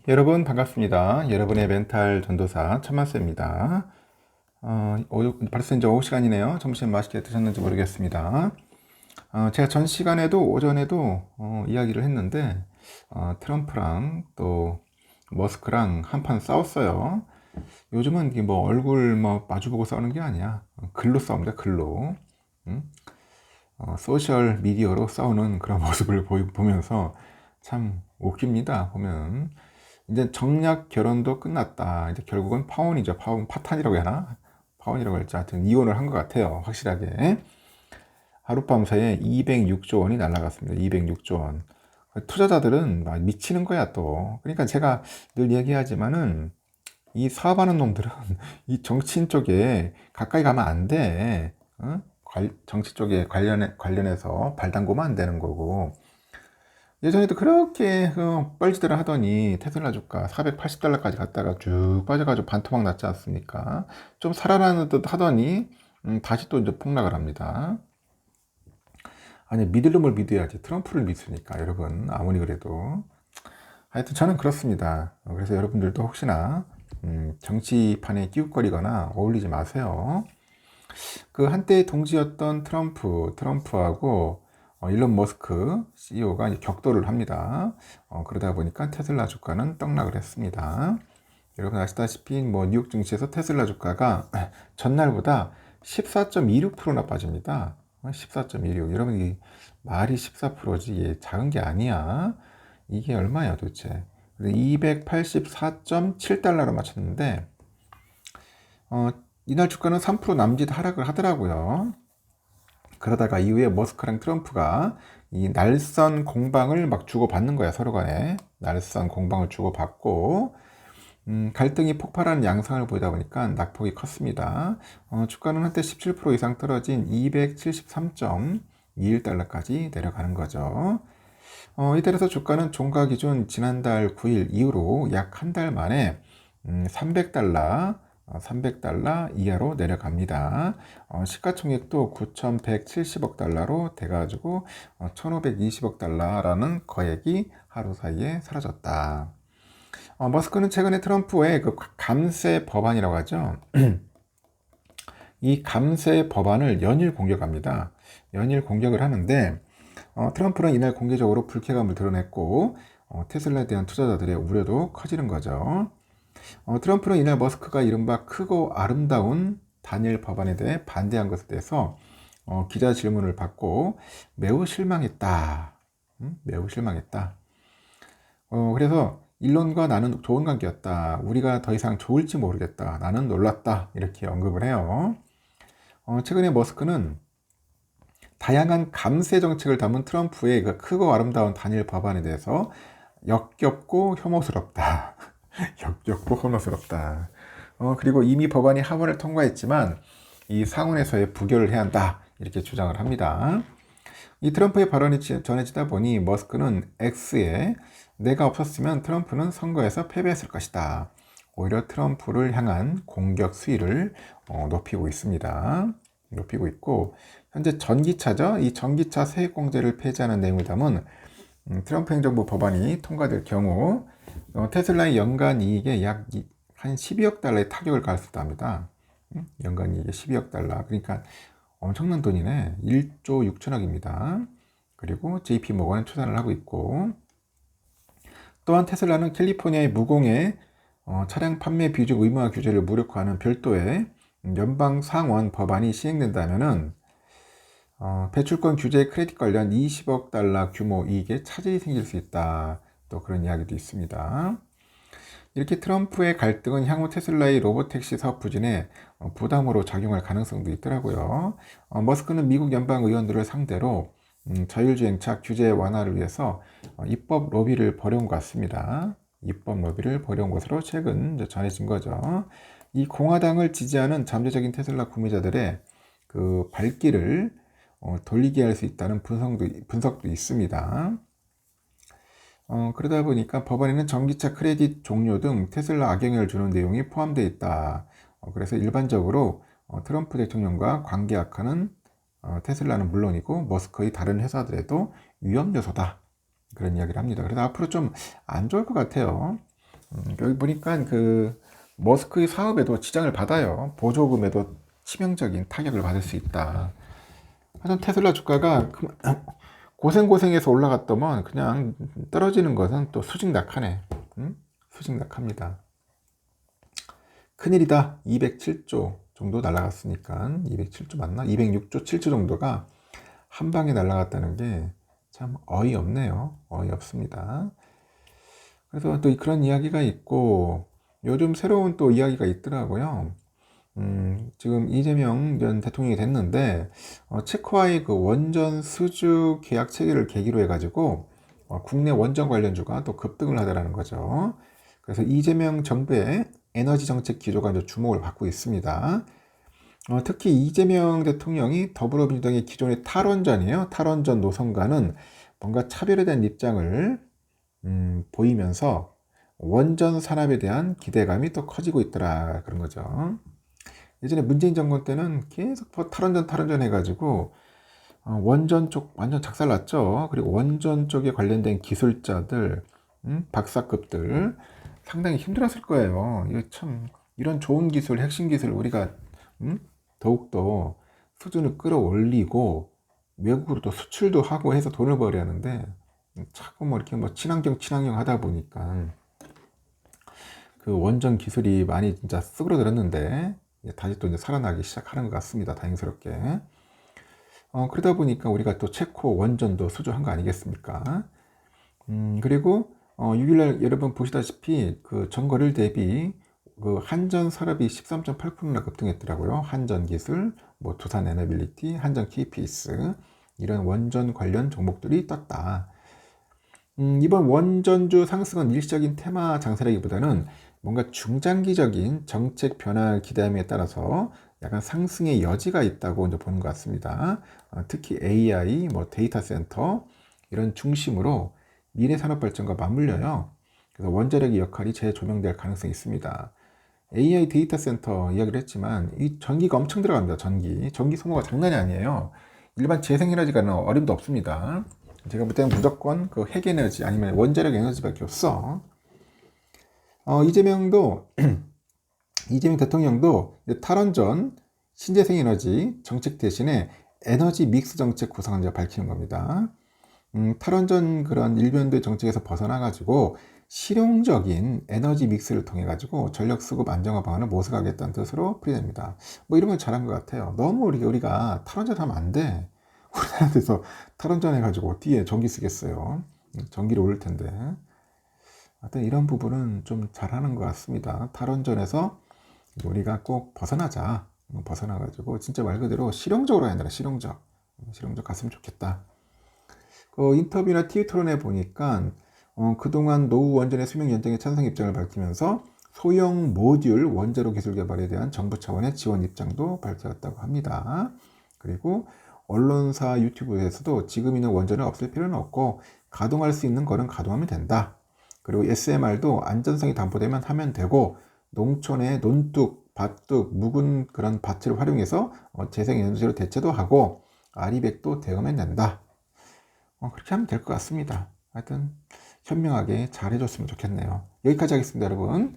여러분 반갑습니다. 여러분의 멘탈 전도사 천만세입니다. 벌써 이제 오후 시간이네요. 점심 맛있게 드셨는지 모르겠습니다. 제가 전 시간에도 오전에도 이야기를 했는데 트럼프랑 또 머스크랑 한판 싸웠어요. 요즘은 이게 뭐 얼굴 뭐 마주보고 싸우는 게 아니야. 글로 싸웁니다. 글로. 음? 소셜 미디어로 싸우는 그런 모습을 보면서 참 웃깁니다. 보면 이제 정략 결혼도 끝났다. 이제 결국은 파혼이죠. 파탄이라고 해야 하나? 파혼이라고 할지 하여튼 이혼을 한 것 같아요. 확실하게. 하룻밤 사이에 206조 원이 날라갔습니다. 206조 원. 투자자들은 막 미치는 거야 또. 그러니까 제가 늘 얘기하지만은 이 사업하는 놈들은 이 정치인 쪽에 가까이 가면 안 돼. 어? 정치 쪽에 관련해서 발 담그면 안 되는 거고. 예전에도 그렇게 뻘짓을 하더니 테슬라 주가 480달러까지 갔다가 쭉 빠져가지고 반토막 났지 않습니까? 좀 살아나는 듯 하더니 다시 또 이제 폭락을 합니다. 아니 믿을 놈을 믿어야지. 트럼프를 믿으니까 여러분 아무리 그래도 하여튼 저는 그렇습니다. 그래서 여러분들도 혹시나 정치판에 끼웃거리거나 어울리지 마세요. 그 한때 동지였던 트럼프하고 일론 머스크 CEO가 격돌을 합니다. 그러다 보니까 테슬라 주가는 떡락을 했습니다. 여러분 아시다시피 뭐 뉴욕 증시에서 테슬라 주가가 전날보다 14.26%나 빠집니다. 14.26. 여러분 이 말이 14%지 이게 작은 게 아니야. 이게 얼마야 도대체? 284.7달러로 맞췄는데 이날 주가는 3% 남짓 하락을 하더라고요. 그러다가 이후에 머스크랑 트럼프가 이 날선 공방을 막 주고받는 거야. 서로 간에 날선 공방을 주고받고 갈등이 폭발하는 양상을 보이다 보니까 낙폭이 컸습니다. 주가는 한때 17% 이상 떨어진 273.21달러까지 내려가는 거죠. 이에 따라서 주가는 종가 기준 지난달 9일 이후로 약 한 달 만에 300달러 이하로 내려갑니다. 시가총액도 9,170억 달러로 돼가지고 1,520억 달러라는 거액이 하루 사이에 사라졌다. 머스크는 최근에 트럼프의 그 감세 법안이라고 하죠. 이 감세 법안을 연일 공격합니다. 연일 공격을 하는데 트럼프는 이날 공개적으로 불쾌감을 드러냈고 테슬라에 대한 투자자들의 우려도 커지는 거죠. 트럼프는 이날 머스크가 이른바 크고 아름다운 단일 법안에 대해 반대한 것에 대해서 기자 질문을 받고 매우 실망했다. 매우 실망했다. 그래서 일론과 나는 좋은 관계였다. 우리가 더 이상 좋을지 모르겠다. 나는 놀랐다. 이렇게 언급을 해요. 최근에 머스크는 다양한 감세 정책을 담은 트럼프의 그 크고 아름다운 단일 법안에 대해서 역겹고 혐오스럽다. 역겹고 혐오스럽다. 그리고 이미 법안이 하원을 통과했지만 이 상원에서의 부결을 해야 한다. 이렇게 주장을 합니다. 이 트럼프의 발언이 전해지다 보니 머스크는 X에 내가 없었으면 트럼프는 선거에서 패배했을 것이다. 오히려 트럼프를 향한 공격 수위를 높이고 있습니다. 높이고 있고 현재 전기차죠. 이 전기차 세액공제를 폐지하는 내용을 담은 트럼프 행정부 법안이 통과될 경우 테슬라의 연간 이익에 약 한 12억 달러의 타격을 가할 수 있답니다. 연간 이익에 12억 달러. 그러니까 엄청난 돈이네. 1조 6천억입니다. 그리고 JP 모건은 추산을 하고 있고 또한 테슬라는 캘리포니아의 무공해 차량 판매 비중 의무화 규제를 무력화하는 별도의 연방 상원 법안이 시행된다면은 배출권 규제 크레딧 관련 20억 달러 규모 이익에 차질이 생길 수 있다. 또 그런 이야기도 있습니다. 이렇게 트럼프의 갈등은 향후 테슬라의 로보택시 사업 부진에 부담으로 작용할 가능성도 있더라고요. 머스크는 미국 연방 의원들을 상대로 자율주행차 규제 완화를 위해서 입법 로비를 벌여온 것 같습니다. 입법 로비를 벌여온 것으로 최근 전해진 거죠. 이 공화당을 지지하는 잠재적인 테슬라 구매자들의 그 발길을 돌리게 할 수 있다는 분석도 있습니다. 그러다 보니까 법안에는 전기차 크레딧 종료 등 테슬라 악영향을 주는 내용이 포함되어 있다. 그래서 일반적으로 트럼프 대통령과 관계 악화는 테슬라는 물론이고 머스크의 다른 회사들에도 위험 요소다. 그런 이야기를 합니다. 그래서 앞으로 좀 안 좋을 것 같아요. 여기 보니까 그 머스크의 사업에도 지장을 받아요. 보조금에도 치명적인 타격을 받을 수 있다. 하여튼 테슬라 주가가 고생고생해서 올라갔더만 그냥 떨어지는 것은 또 수직낙하네. 수직낙합니다. 큰일이다. 207조 정도 날아갔으니까 207조 맞나? 206조 7조 정도가 한 방에 날아갔다는 게 참 어이없네요. 어이없습니다. 그래서 또 그런 이야기가 있고 요즘 새로운 또 이야기가 있더라고요. 지금 이재명 전 대통령이 됐는데 체코와의 그 원전 수주 계약 체결을 계기로 해가지고 국내 원전 관련주가 또 급등을 하더라는 거죠. 그래서 이재명 정부의 에너지 정책 기조가 이제 주목을 받고 있습니다. 특히 이재명 대통령이 더불어민주당의 기존의 탈원전이에요. 탈원전 노선과는 뭔가 차별에 대한 입장을 보이면서 원전 산업에 대한 기대감이 또 커지고 있더라 그런 거죠. 예전에 문재인 정권 때는 계속 탈원전 해가지고 원전 쪽 완전 작살났죠. 그리고 원전 쪽에 관련된 기술자들, 박사급들 상당히 힘들었을 거예요. 이거 참 이런 좋은 기술, 핵심 기술 우리가 더욱더 수준을 끌어올리고 외국으로 또 수출도 하고 해서 돈을 벌어야 하는데 자꾸 뭐 이렇게 뭐 친환경 하다 보니까 그 원전 기술이 많이 진짜 쓰그러들었는데 다시 또 이제 살아나기 시작하는 것 같습니다. 다행스럽게. 그러다 보니까 우리가 또 체코 원전도 수주한 거 아니겠습니까? 그리고 6일날 여러분 보시다시피 그 전거래일 대비 그 한전 산업이 13.8%나 급등했더라고요. 한전 기술, 뭐 두산 에너빌리티, 한전 KPS 이런 원전 관련 종목들이 떴다. 이번 원전주 상승은 일시적인 테마 장세라기보다는 뭔가 중장기적인 정책 변화를 기대함에 따라서 약간 상승의 여지가 있다고 이제 보는 것 같습니다. 특히 AI, 뭐 데이터 센터 이런 중심으로 미래 산업 발전과 맞물려요. 그래서 원자력의 역할이 재조명될 가능성이 있습니다. AI 데이터 센터 이야기를 했지만 이 전기가 엄청 들어갑니다. 전기 소모가 장난이 아니에요. 일반 재생에너지가는 어림도 없습니다. 제가 볼 때는 무조건 그 핵에너지 아니면 원자력 에너지밖에 없어. 이재명 대통령도 탈원전, 신재생에너지 정책 대신에 에너지 믹스 정책 구상을 밝히는 겁니다. 탈원전 그런 일변도의 정책에서 벗어나가지고 실용적인 에너지 믹스를 통해가지고 전력 수급 안정화 방안을 모색하겠다는 뜻으로 풀이됩니다. 뭐 이런 건 잘한 것 같아요. 너무 우리가 탈원전 하면 안 돼. 우리나라에서 탈원전 해가지고 어디에 전기 쓰겠어요. 전기를 올릴 텐데. 하여튼 이런 부분은 좀 잘하는 것 같습니다. 탈원전에서 우리가 꼭 벗어나자. 벗어나가지고 진짜 말 그대로 실용적으로 해야 된다. 실용적 갔으면 좋겠다. 그 인터뷰나 TV 토론에 보니까 그동안 노후 원전의 수명 연장에 찬성 입장을 밝히면서 소형 모듈 원자로 기술 개발에 대한 정부 차원의 지원 입장도 밝혔다고 합니다. 그리고 언론사 유튜브에서도 지금 있는 원전을 없앨 필요는 없고 가동할 수 있는 거는 가동하면 된다. 그리고 SMR도 안전성이 담보되면 하면 되고 농촌의 논둑, 밭둑, 묵은 그런 밭을 활용해서 재생에너지로 대체도 하고 아리백도 대응하면 된다. 그렇게 하면 될 것 같습니다. 하여튼 현명하게 잘 해줬으면 좋겠네요. 여기까지 하겠습니다, 여러분.